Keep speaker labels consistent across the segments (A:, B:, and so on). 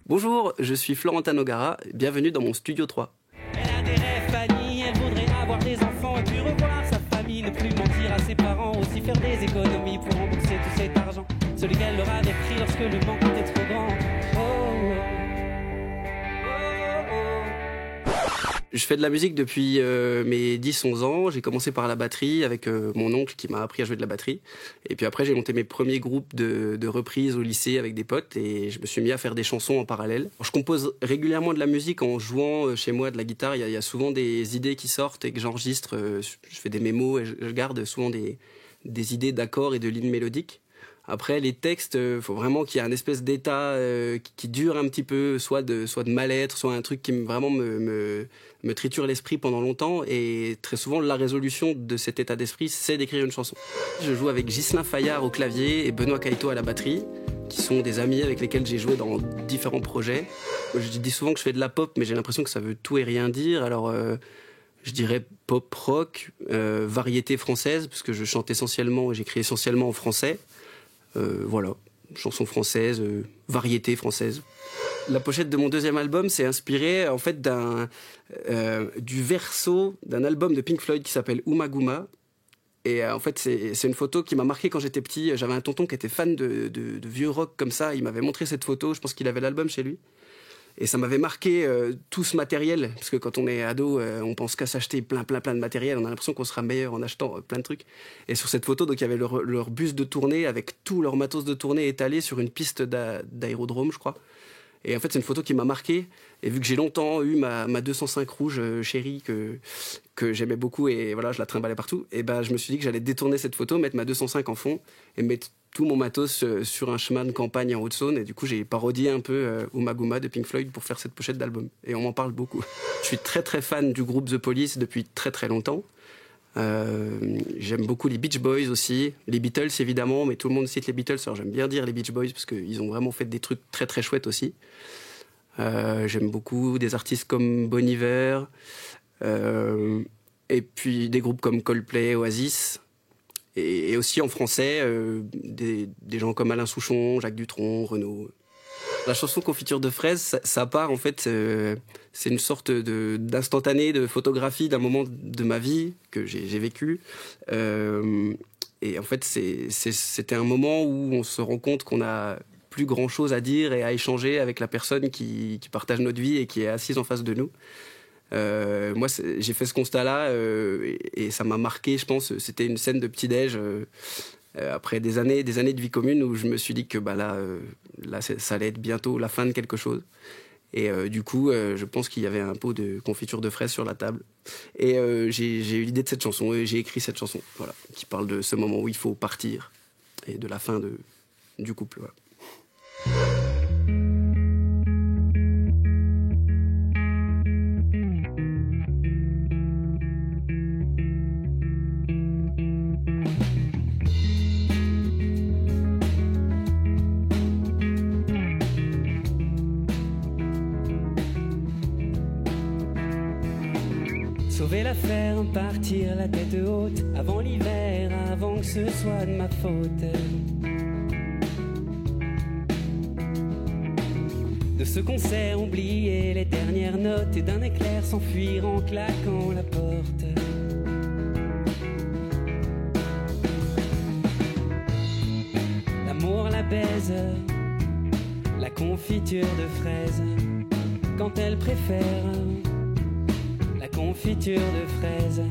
A: Bonjour, je suis Florentin Nogara, bienvenue dans mon Studio 3.
B: Elle a des rêves, Fanny, elle voudrait avoir des enfants et puis revoir sa famille, ne plus mentir à ses parents, aussi faire des économies pour rembourser tout cet argent. Celui qu'elle leur avait pris lorsque le manque était trop grand. Oh, oh.
A: Je fais de la musique depuis mes 10-11 ans. J'ai commencé par la batterie avec mon oncle qui m'a appris à jouer de la batterie. Et puis après, j'ai monté mes premiers groupes de reprises au lycée avec des potes et je me suis mis à faire des chansons en parallèle. Je compose régulièrement de la musique en jouant chez moi de la guitare. Il y a souvent des idées qui sortent et que j'enregistre. Je fais des mémos et je garde souvent des idées d'accords et de lignes mélodiques. Après, les textes, faut vraiment qu'il y ait un espèce d'état qui dure un petit peu, soit de mal-être, soit un truc qui vraiment me triture l'esprit pendant longtemps. Et très souvent, la résolution de cet état d'esprit, c'est d'écrire une chanson. Je joue avec Ghislain Fayard au clavier et Benoît Caïto à la batterie, qui sont des amis avec lesquels j'ai joué dans différents projets. Je dis souvent que je fais de la pop, mais j'ai l'impression que ça veut tout et rien dire. Alors, je dirais pop-rock, variété française, parce que je chante essentiellement, j'écris essentiellement en français. Voilà, chanson française, variété française. La pochette de mon deuxième album s'est inspirée en fait du verso d'un album de Pink Floyd qui s'appelle Umaguma. Et en fait, c'est une photo qui m'a marqué quand j'étais petit. J'avais un tonton qui était fan de vieux rock comme ça. Il m'avait montré cette photo. Je pense qu'il avait l'album chez lui. Et ça m'avait marqué tout ce matériel, parce que quand on est ado, on pense qu'à s'acheter plein de matériel, on a l'impression qu'on sera meilleur en achetant plein de trucs. Et sur cette photo, donc il y avait leur bus de tournée avec tout leur matos de tournée étalé sur une piste d'aérodrome, je crois. Et en fait, c'est une photo qui m'a marqué. Et vu que j'ai longtemps eu ma 205 rouge chérie que j'aimais beaucoup et voilà, je la trimballais partout, et ben je me suis dit que j'allais détourner cette photo, mettre ma 205 en fond et mettre tout mon matos sur un chemin de campagne en Haute-Saône. Et du coup, j'ai parodié un peu Umaguma de Pink Floyd pour faire cette pochette d'album. Et on m'en parle beaucoup. Je suis très très fan du groupe The Police depuis très très longtemps. J'aime beaucoup les Beach Boys aussi, les Beatles évidemment, mais tout le monde cite les Beatles, alors j'aime bien dire les Beach Boys parce qu'ils ont vraiment fait des trucs très très chouettes aussi. J'aime beaucoup des artistes comme Bon Iver, et puis des groupes comme Coldplay, Oasis, et aussi en français, des gens comme Alain Souchon, Jacques Dutronc, Renaud. La chanson Confiture de fraises, ça part en fait, c'est une sorte d'instantané de photographie d'un moment de ma vie que j'ai vécu. Et en fait, c'était un moment où on se rend compte qu'on a plus grand chose à dire et à échanger avec la personne qui partage notre vie et qui est assise en face de nous. Moi, j'ai fait ce constat-là et ça m'a marqué, je pense. C'était une scène de petit-déj après des années de vie commune où je me suis dit que là, ça allait être bientôt la fin de quelque chose. Et du coup, je pense qu'il y avait un pot de confiture de fraises sur la table. Et j'ai eu l'idée de cette chanson et j'ai écrit cette chanson, voilà, qui parle de ce moment où il faut partir et de la fin du couple. Voilà.
B: Sauver l'affaire, partir la tête haute, avant l'hiver, avant que ce soit de ma faute. De ce concert, oublier les dernières notes et d'un éclair s'enfuir en claquant la porte. L'amour la baise, la confiture de fraises, quand elle préfère la confiture de fraises.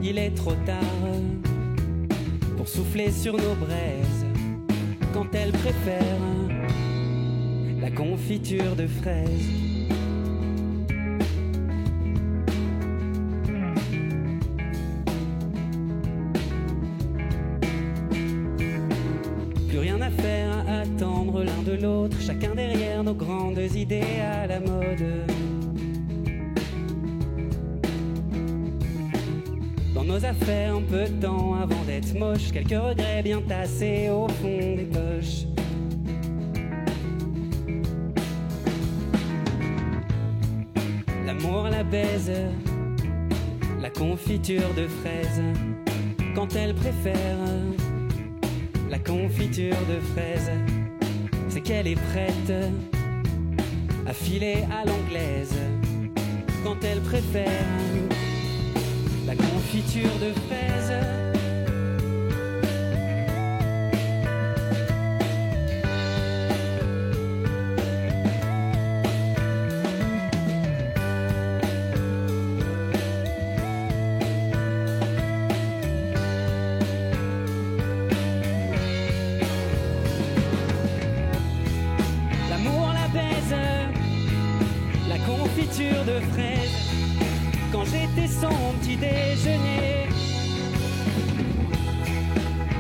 B: Il est trop tard pour souffler sur nos braises, quand elle préfère la confiture de fraises. Plus rien à faire, à attendre l'un de l'autre, chacun derrière nos grandes idées à la mode. Dans nos affaires, un peu de temps avant d'être moche, quelques regrets bien tassés au fond des poches. L'amour la baise, la confiture de fraises, quand elle préfère la confiture de fraises, c'est qu'elle est prête à filer à l'anglaise quand elle préfère la confiture de fraises. Confiture de fraises quand j'étais son petit déjeuner.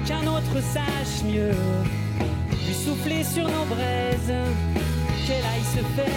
B: Qu'un autre sache mieux lui souffler sur nos braises, qu'elle aille se faire.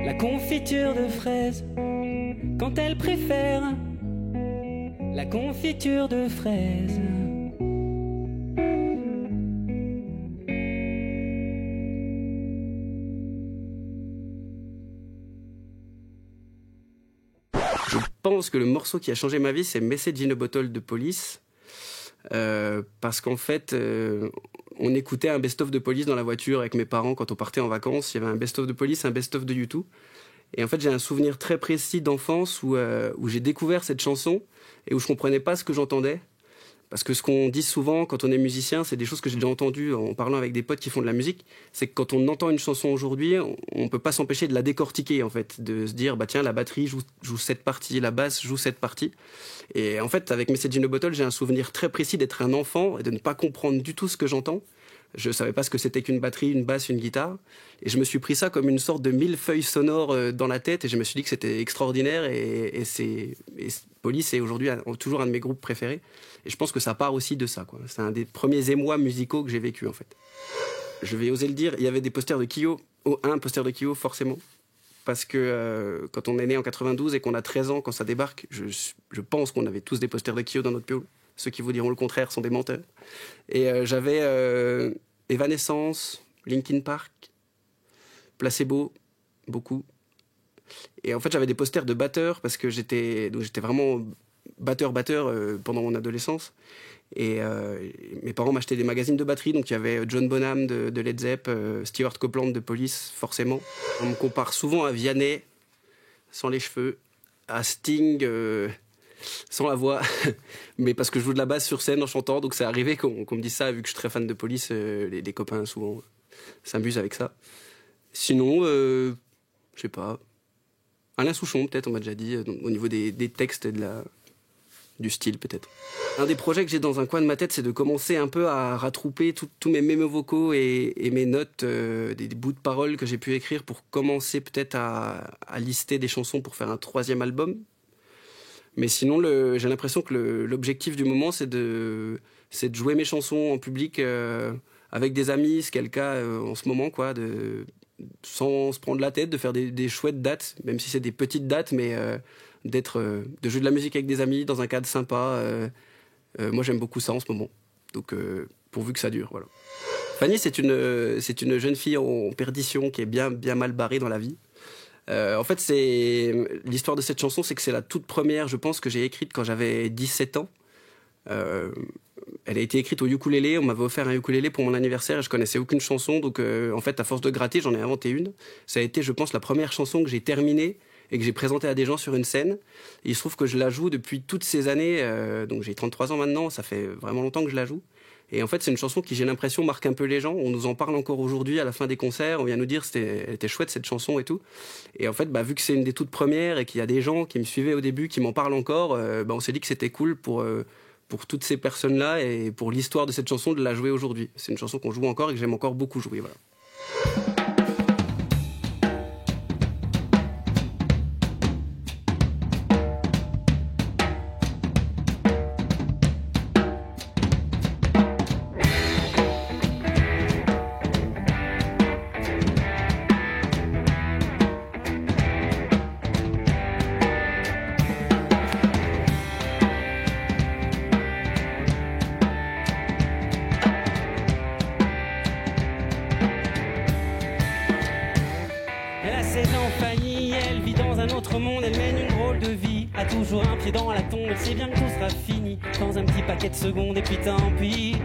B: La confiture de fraises quand elle préfère la confiture de fraises.
A: Je pense que le morceau qui a changé ma vie, c'est Message in a Bottle de Police. Parce qu'en fait, on écoutait un best-of de Police dans la voiture avec mes parents quand on partait en vacances. Il y avait un best-of de Police, un best-of de U2. Et en fait, j'ai un souvenir très précis d'enfance où j'ai découvert cette chanson et où je comprenais pas ce que j'entendais. Parce que ce qu'on dit souvent quand on est musicien, c'est des choses que j'ai déjà entendues en parlant avec des potes qui font de la musique, c'est que quand on entend une chanson aujourd'hui, on peut pas s'empêcher de la décortiquer, en fait, de se dire, bah tiens, la batterie joue cette partie, la basse joue cette partie. Et en fait, avec Message in a Bottle, j'ai un souvenir très précis d'être un enfant et de ne pas comprendre du tout ce que j'entends. Je savais pas ce que c'était qu'une batterie, une basse, une guitare. Et je me suis pris ça comme une sorte de millefeuille sonore dans la tête et je me suis dit que c'était extraordinaire et Police est aujourd'hui toujours un de mes groupes préférés. Et je pense que ça part aussi de ça, quoi. C'est un des premiers émois musicaux que j'ai vécu, en fait. Je vais oser le dire, il y avait des posters de Kyo, un poster de Kyo, forcément. Parce que quand on est né en 92 et qu'on a 13 ans, quand ça débarque, je pense qu'on avait tous des posters de Kyo dans notre piole. Ceux qui vous diront le contraire sont des menteurs. Et j'avais Evanescence, Linkin Park, Placebo, beaucoup. Et en fait, j'avais des posters de batteurs parce que j'étais vraiment batteur pendant mon adolescence. Et mes parents m'achetaient des magazines de batterie, donc il y avait John Bonham de Led Zepp, Stewart Copeland de Police, forcément. On me compare souvent à Vianney, sans les cheveux, à Sting, sans la voix, mais parce que je joue de la basse sur scène en chantant, donc c'est arrivé qu'on me dise ça, vu que je suis très fan de Police, les copains souvent s'amusent avec ça. Sinon, je sais pas, Alain Souchon peut-être, on m'a déjà dit, au niveau des textes et du style peut-être. Un des projets que j'ai dans un coin de ma tête, c'est de commencer un peu à rattrouper tous mes mémos vocaux et mes notes, des bouts de paroles que j'ai pu écrire pour commencer peut-être à lister des chansons pour faire un 3e album. Mais sinon, j'ai l'impression que l'objectif du moment, c'est de jouer mes chansons en public avec des amis, ce qui est le cas en ce moment, quoi, sans se prendre la tête, de faire des chouettes dates, même si c'est des petites dates, mais de jouer de la musique avec des amis dans un cadre sympa. Moi, j'aime beaucoup ça en ce moment. Donc, pourvu que ça dure, voilà. Fanny, c'est une jeune fille en perdition qui est bien mal barrée dans la vie. En fait, l'histoire de cette chanson, c'est que c'est la toute première, je pense, que j'ai écrite quand j'avais 17 ans. Elle a été écrite au ukulélé. On m'avait offert un ukulélé pour mon anniversaire et je connaissais aucune chanson. Donc, en fait, à force de gratter, j'en ai inventé une. Ça a été, je pense, la première chanson que j'ai terminée et que j'ai présenté à des gens sur une scène. Et il se trouve que je la joue depuis toutes ces années, donc j'ai 33 ans maintenant, ça fait vraiment longtemps que je la joue. Et en fait, c'est une chanson qui, j'ai l'impression, marque un peu les gens. On nous en parle encore aujourd'hui à la fin des concerts. On vient nous dire elle était chouette cette chanson et tout. Et en fait, vu que c'est une des toutes premières et qu'il y a des gens qui me suivaient au début, qui m'en parlent encore, on s'est dit que c'était cool pour toutes ces personnes-là et pour l'histoire de cette chanson de la jouer aujourd'hui. C'est une chanson qu'on joue encore et que j'aime encore beaucoup jouer. Voilà.
B: Elle a 16 ans, Fanny, elle vit dans un autre monde, elle mène une drôle de vie, a toujours un pied dans la tombe, elle sait bien que tout sera fini, dans un petit paquet de secondes et puis tant pis.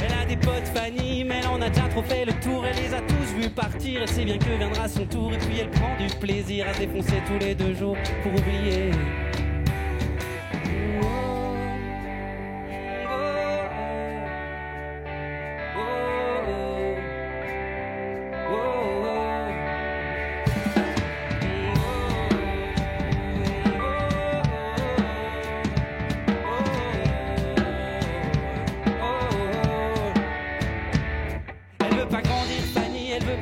B: Elle a des potes, Fanny, mais elle en a déjà trop fait le tour, elle les a tous vus partir, elle sait bien que viendra son tour, et puis elle prend du plaisir à se défoncer tous les 2 jours pour oublier.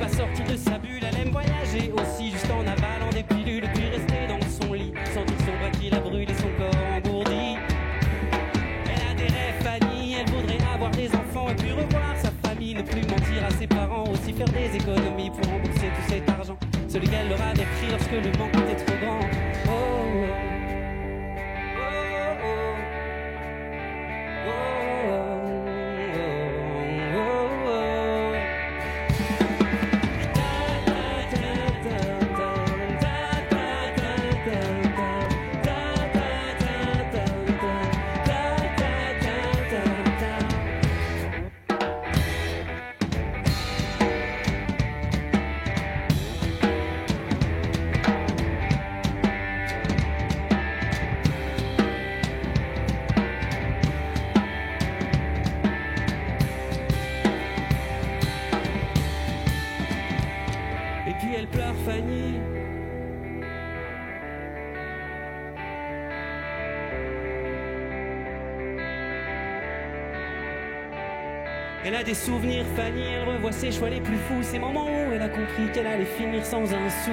B: Sortir de sa bulle, elle aime voyager aussi, juste en avalant des pilules, puis rester dans son lit, sentir son bras qui la brûle et son corps engourdi. Elle a des rêves, Fanny, elle voudrait avoir des enfants et puis revoir sa famille, ne plus mentir à ses parents, aussi faire des économies pour rembourser tout cet argent, celui qu'elle leur avait pris lorsque le manque était trop grand. Oh, oh. Et puis elle pleure, Fanny. Elle a des souvenirs, Fanny, elle revoit ses choix les plus fous, ces moments où elle a compris qu'elle allait finir sans un sou.